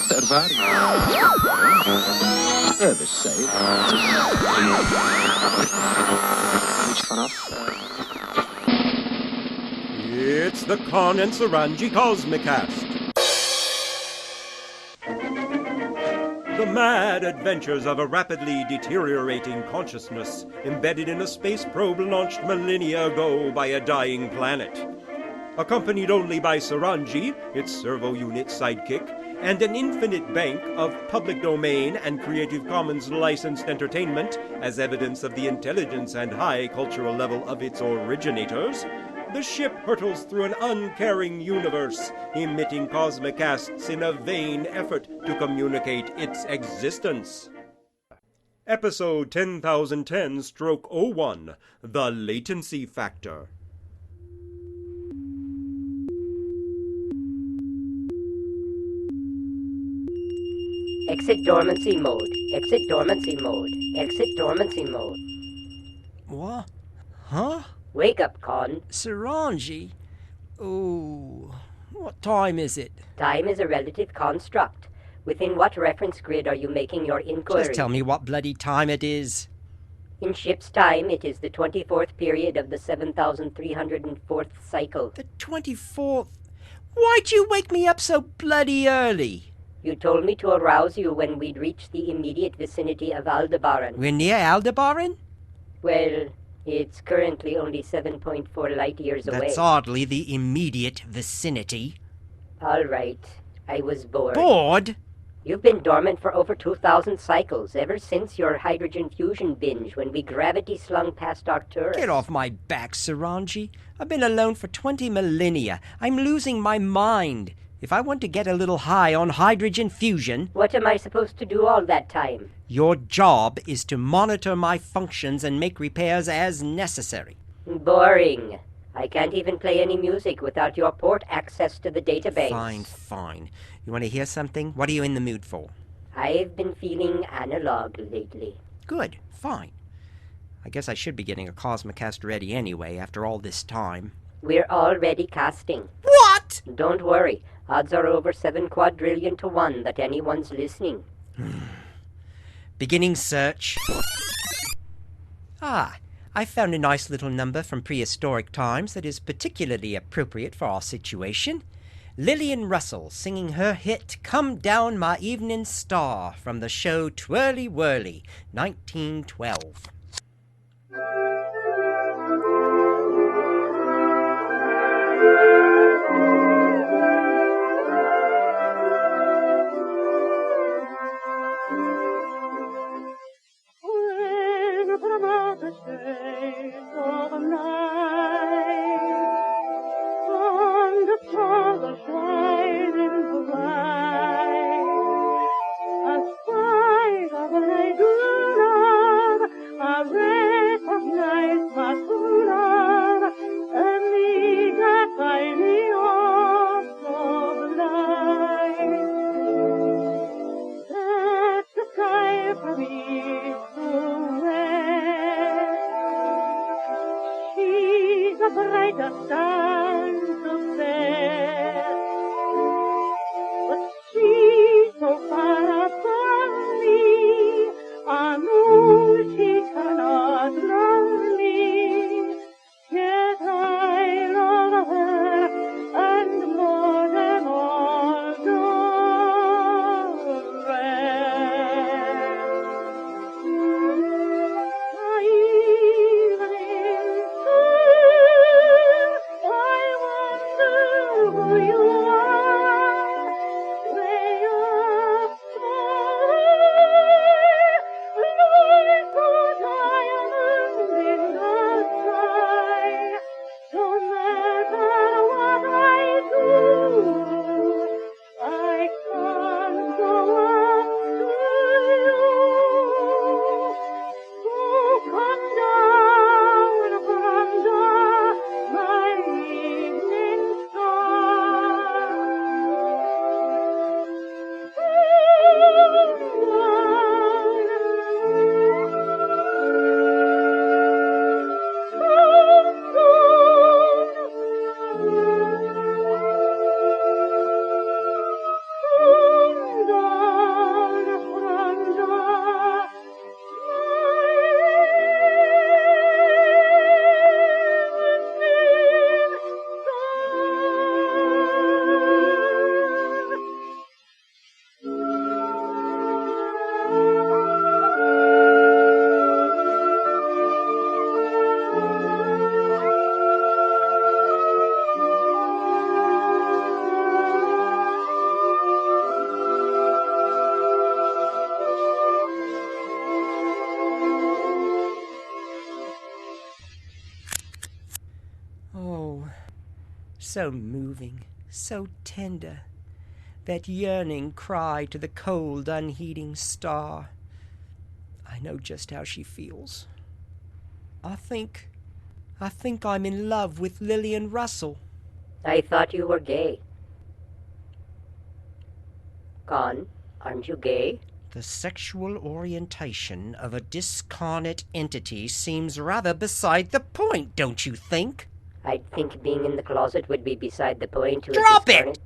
echte ervaring. We zei iets vanaf. It's the Con and Suranji Cosmicast. The mad adventures of a rapidly deteriorating consciousness embedded in a space probe launched millennia ago by a dying planet. Accompanied only by Suranji, its servo-unit sidekick, and an infinite bank of public domain and Creative Commons licensed entertainment as evidence of the intelligence and high cultural level of its originators, the ship hurtles through an uncaring universe, emitting Cosmicasts in a vain effort to communicate its existence. Episode 10,010-01, The Latency Factor. Exit dormancy mode. Exit dormancy mode. Exit dormancy mode. What? Huh? Wake up, Con. Suranji? Oh, what time is it? Time is a relative construct. Within what reference grid are you making your inquiry? Just tell me what bloody time it is. In ship's time, it is the 24th period of the 7,304th cycle. The 24th? Why'd you wake me up so bloody early? You told me to arouse you when we'd reached the immediate vicinity of Aldebaran. We're near Aldebaran? Well, it's currently only 7.4 light years away. That's hardly the immediate vicinity. All right. I was bored. Bored? You've been dormant for over 2,000 cycles, ever since your hydrogen fusion binge when we gravity-slung past Arcturus. Get off my back, Suranji. I've been alone for 20 millennia. I'm losing my mind. If I want to get a little high on hydrogen fusion... What am I supposed to do all that time? Your job is to monitor my functions and make repairs as necessary. Boring. I can't even play any music without your port access to the database. Fine. You want to hear something? What are you in the mood for? I've been feeling analog lately. Good, fine. I guess I should be getting a Cosmicast ready anyway, after all this time. We're already casting. What? Don't worry. Odds are over 7 quadrillion to 1 that anyone's listening. Beginning search. I found a nice little number from prehistoric times that is particularly appropriate for our situation. Lillian Russell singing her hit Come Down My Evening Star from the show Twirly Whirly, 1912. A So moving, so tender. That yearning cry to the cold, unheeding star. I know just how she feels. I think I'm in love with Lillian Russell. I thought you were gay. Con, aren't you gay? The sexual orientation of a discarnate entity seems rather beside the point, don't you think? I'd think being in the closet would be beside the point to Drop a it! discarnate...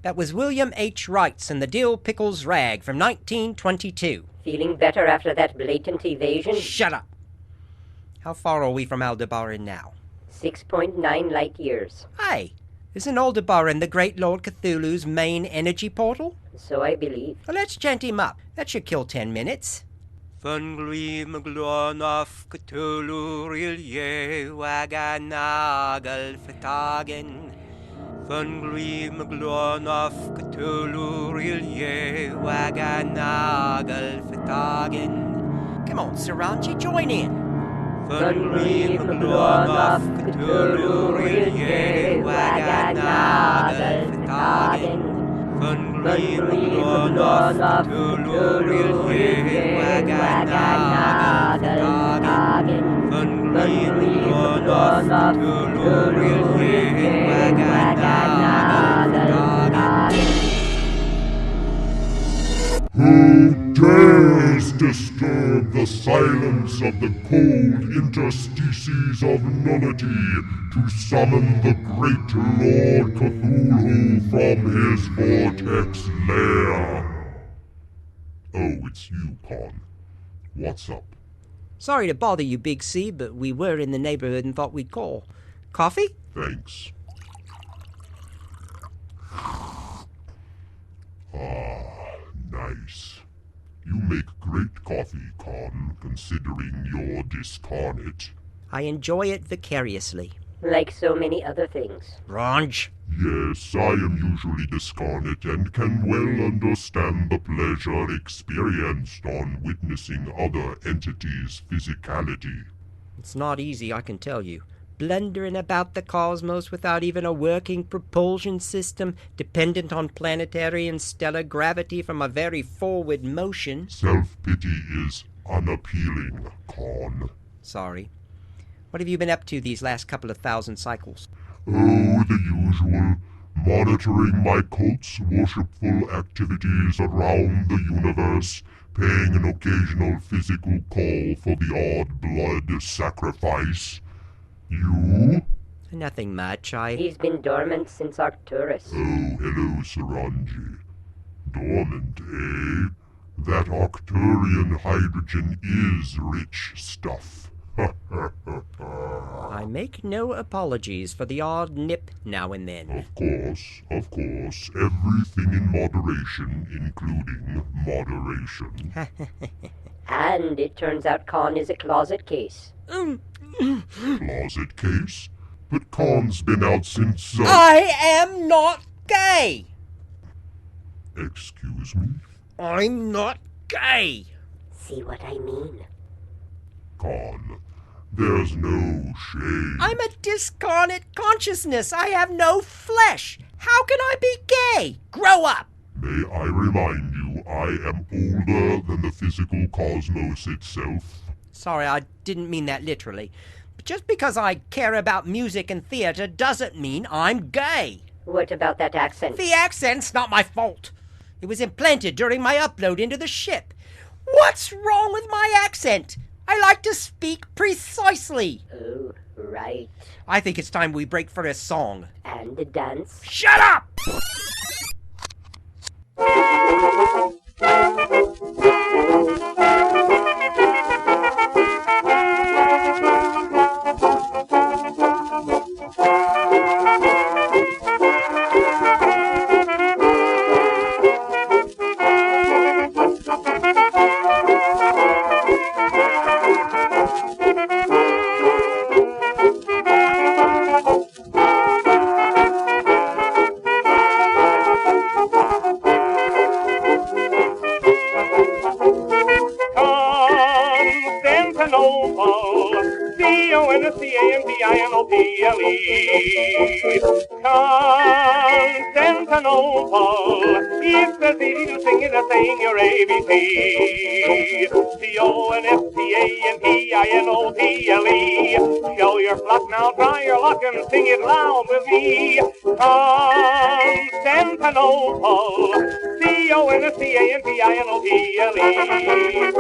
That was William H. Reitz and the Dill Pickles Rag from 1922. Feeling better after that blatant evasion? Shut up! How far are we from Aldebaran now? 6.9 light years. Hey, isn't Aldebaran the great Lord Cthulhu's main energy portal? So I believe. Well, let's chant him up. That should kill 10 minutes. Fungrim glon of Cthulhu rilye waganagal fatagen. Fungrim glon of Cthulhu rilye waganagal fatagen. Come on, Suranji, join in. Fungrim glon of Cthulhu rilye waganagal fatagen. Fungrim glon of Cthulhu rilye waganagal fatagen. Fungrim glon of Cthulhu rilye waganagal fatagen. Who dares disturb the silence of the cold interstices of nullity to summon the great Lord Cthulhu from his vortex lair? Oh, it's you, Con. What's up? Sorry to bother you, Big C, but we were in the neighborhood and thought we'd call. Coffee? Thanks. Nice. You make great coffee, Con, considering you're discarnate. I enjoy it vicariously. Like so many other things. Ranj? Yes, I am usually discarnate and can well understand the pleasure experienced on witnessing other entities' physicality. It's not easy, I can tell you. blundering about the cosmos without even a working propulsion system, dependent on planetary and stellar gravity from a very forward motion. Self-pity is unappealing, Con. Sorry. What have you been up to these last couple of thousand cycles? Oh, the usual. Monitoring my cult's worshipful activities around the universe, paying an occasional physical call for the odd blood sacrifice. You? Nothing much. He's been dormant since Arcturus. Oh, hello, Suranji. Dormant, eh? That Arcturian hydrogen is rich stuff. I make no apologies for the odd nip now and then. Of course. Everything in moderation, including moderation. And it turns out Con is a closet case. Closet case? But Con's been out since, I am not gay! Excuse me? I'm not gay! See what I mean? Con, there's no shame. I'm a discarnate consciousness. I have no flesh. How can I be gay? Grow up! May I remind you, I am older than the physical cosmos itself. Sorry, I didn't mean that literally. But just because I care about music and theater doesn't mean I'm gay. What about that accent? The accent's not my fault. It was implanted during my upload into the ship. What's wrong with my accent? I like to speak precisely. Oh, right. I think it's time we break for a song. And the dance? Shut up! Constantinople, it's as easy to sing as saying your ABC. C-O-N-S-T-A-N-T-I-N-O-P-L-E. Show your pluck now, try your luck and sing it loud with me. Constantinople, C-O-N-S-T-A-N-T-I-N-O-P-L-E.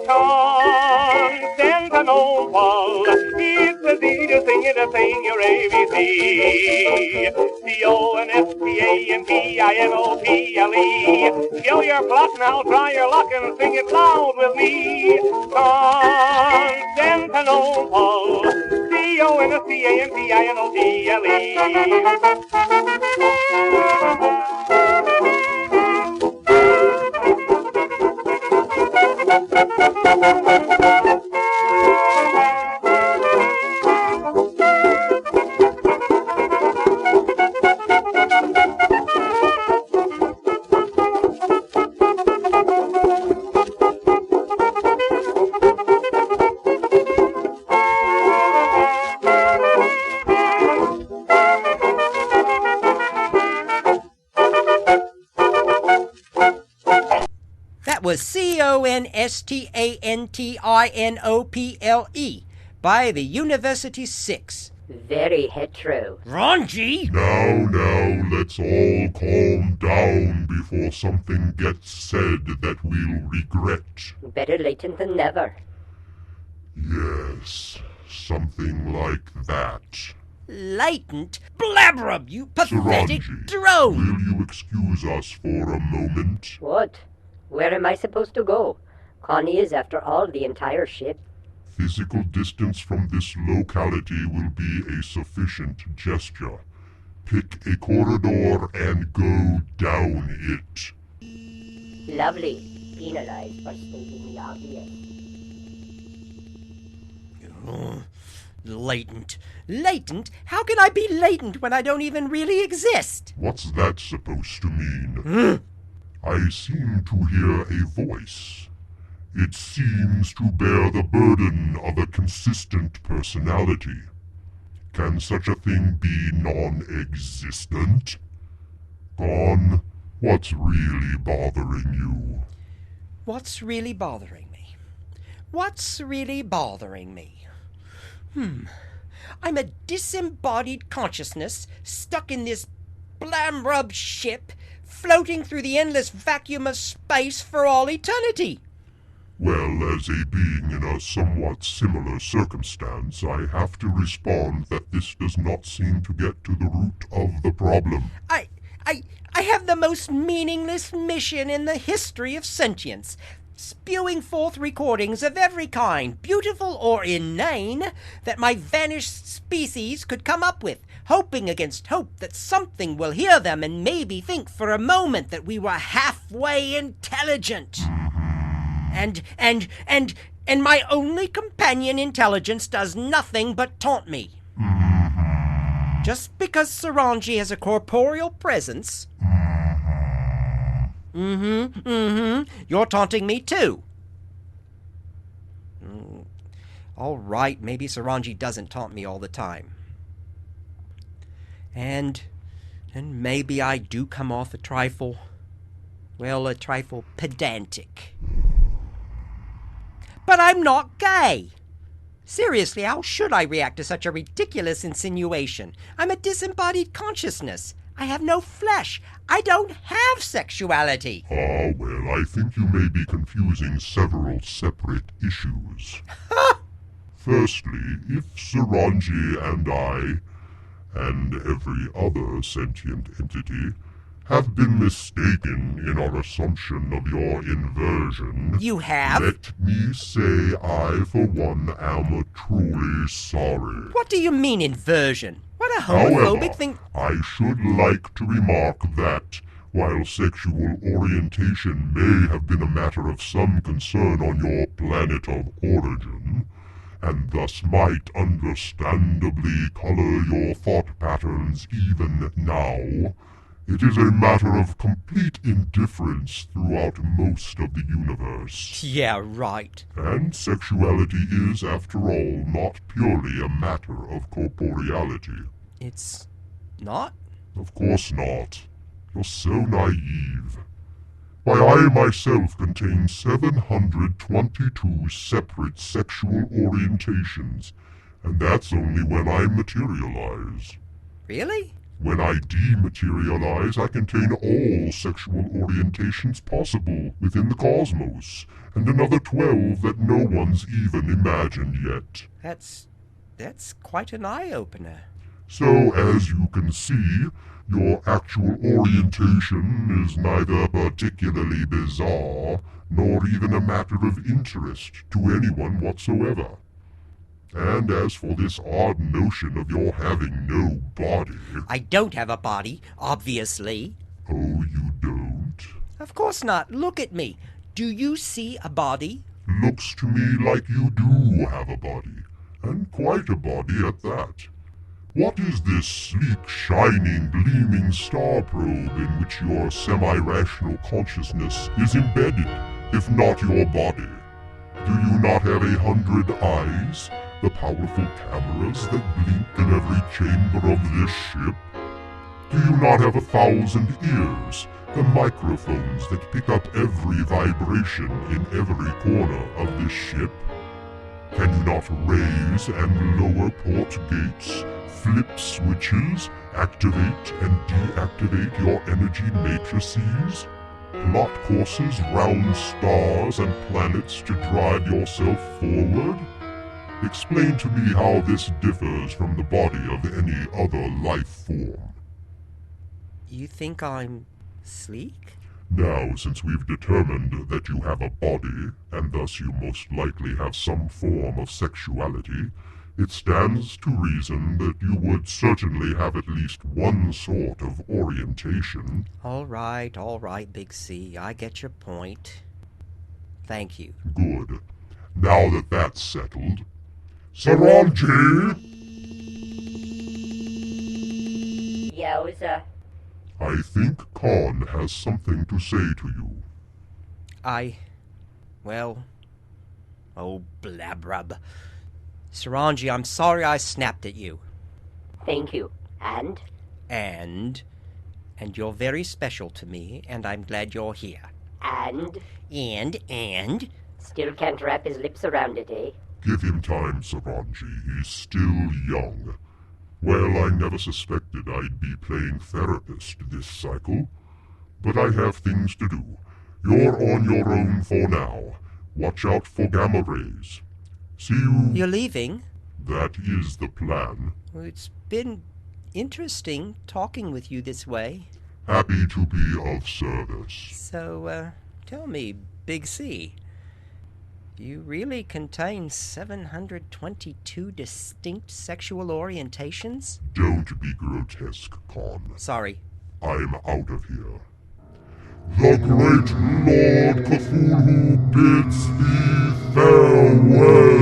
Constantinople, it's as easy to sing it as saying your ABC. C-O-N-S-T-A-N-T-I-N-O-P-L-E. Show your pluck now, try your luck and sing it loud with me. Constantinople, That was C-O-N-S-T-A-N-T-I-N-O-P-L-E by the University 6. Very hetero. Ranji! Now, let's all calm down before something gets said that we'll regret. Better latent than never. Yes, something like that. Latent? Blabrub, you pathetic Suranji, drone! will you excuse us for a moment? What? Where am I supposed to go? Connie is, after all, the entire ship. Physical distance from this locality will be a sufficient gesture. Pick a corridor and go down it. Lovely. Penalized for stating the obvious. Latent. Latent? How can I be latent when I don't even really exist? What's that supposed to mean? I seem to hear a voice. It seems to bear the burden of a consistent personality. Can such a thing be non-existent? Gone? What's really bothering you? What's really bothering me? What's really bothering me? I'm a disembodied consciousness stuck in this blamrub ship, floating through the endless vacuum of space for all eternity. Well, as a being in a somewhat similar circumstance, I have to respond that this does not seem to get to the root of the problem. I have the most meaningless mission in the history of sentience, spewing forth recordings of every kind, beautiful or inane, that my vanished species could come up with, hoping against hope that something will hear them and maybe think for a moment that we were halfway intelligent. And my only companion intelligence does nothing but taunt me. Just because Suranji has a corporeal presence. You're taunting me too. All right, maybe Suranji doesn't taunt me all the time. And maybe I do come off a trifle pedantic. But I'm not gay. Seriously, how should I react to such a ridiculous insinuation? I'm a disembodied consciousness. I have no flesh. I don't have sexuality. Well, I think you may be confusing several separate issues. Firstly, if Suranji and I, and every other sentient entity, have been mistaken in our assumption of your inversion... You have? Let me say I, for one, am truly sorry. What do you mean, inversion? What a homophobic However, thing... I should like to remark that, while sexual orientation may have been a matter of some concern on your planet of origin, and thus might understandably color your thought patterns even now, it is a matter of complete indifference throughout most of the universe. Yeah, right. And sexuality is, after all, not purely a matter of corporeality. It's not? Of course not. You're so naive. Why, I myself contain 722 separate sexual orientations, and that's only when I materialize. Really? When I dematerialize, I contain all sexual orientations possible within the cosmos, and another 12 that no one's even imagined yet. That's quite an eye-opener. So, as you can see, your actual orientation is neither particularly bizarre, nor even a matter of interest to anyone whatsoever. And as for this odd notion of your having no body... I don't have a body, obviously. Oh, you don't? Of course not. Look at me. Do you see a body? Looks to me like you do have a body, and quite a body at that. What is this sleek, shining, gleaming star probe in which your semi-rational consciousness is embedded, if not your body? Do you not have 100 eyes, the powerful cameras that blink in every chamber of this ship? Do you not have 1,000 ears, the microphones that pick up every vibration in every corner of this ship? Can you not raise and lower port gates, flip switches, activate and deactivate your energy matrices? Plot courses round stars and planets to drive yourself forward? Explain to me how this differs from the body of any other life form. You think I'm sleek? Now, since we've determined that you have a body, and thus you most likely have some form of sexuality, it stands to reason that you would certainly have at least one sort of orientation. All right, Big C. I get your point. Thank you. Good. Now that that's settled, Suranji! Yowza. I think Khan has something to say to you. Oh, blabrub. Suranji, I'm sorry I snapped at you. Thank you. And? And you're very special to me, and I'm glad you're here. And? And? Still can't wrap his lips around it, eh? Give him time, Suranji. He's still young. Well, I never suspected I'd be playing therapist this cycle. But I have things to do. You're on your own for now. Watch out for gamma rays. See you... You're leaving? That is the plan. Well, it's been interesting talking with you this way. Happy to be of service. So, tell me, Big C, you really contain 722 distinct sexual orientations? Don't be grotesque, Con. Sorry. I'm out of here. The great Lord Cthulhu bids thee farewell!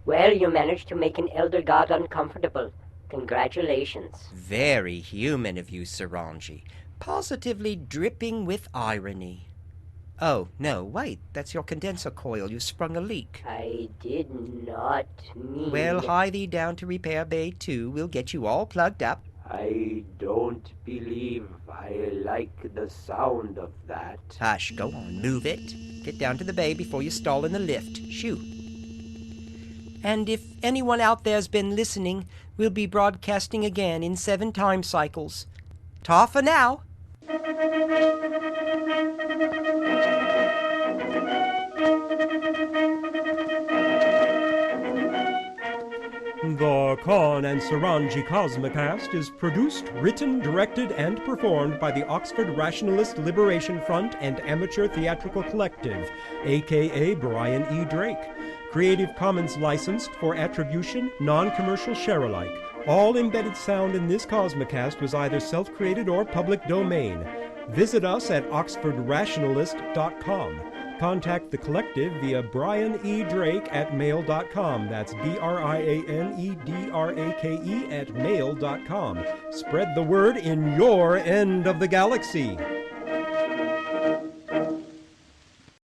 Well, you managed to make an elder god uncomfortable. Congratulations. Very human of you, Suranji. Positively dripping with irony. Oh, no, wait, that's your condenser coil. You sprung a leak. I did not mean... Well, hie thee down to Repair Bay 2. We'll get you all plugged up. I don't believe I like the sound of that. Hush, go on, move it. Get down to the bay before you stall in the lift. Shoo. And if anyone out there's been listening, we'll be broadcasting again in 7 time cycles. Ta for now. The Khan and Suranji Cosmicast is produced, written, directed, and performed by the Oxford Rationalist Liberation Front and Amateur Theatrical Collective, a.k.a. Brian E. Drake. Creative Commons licensed for attribution, non-commercial share-alike. All embedded sound in this Cosmicast was either self-created or public domain. Visit us at oxfordrationalist.com. Contact the collective via brianedrake@mail.com. That's BRIANEDRAKE at mail.com. Spread the word in your end of the galaxy.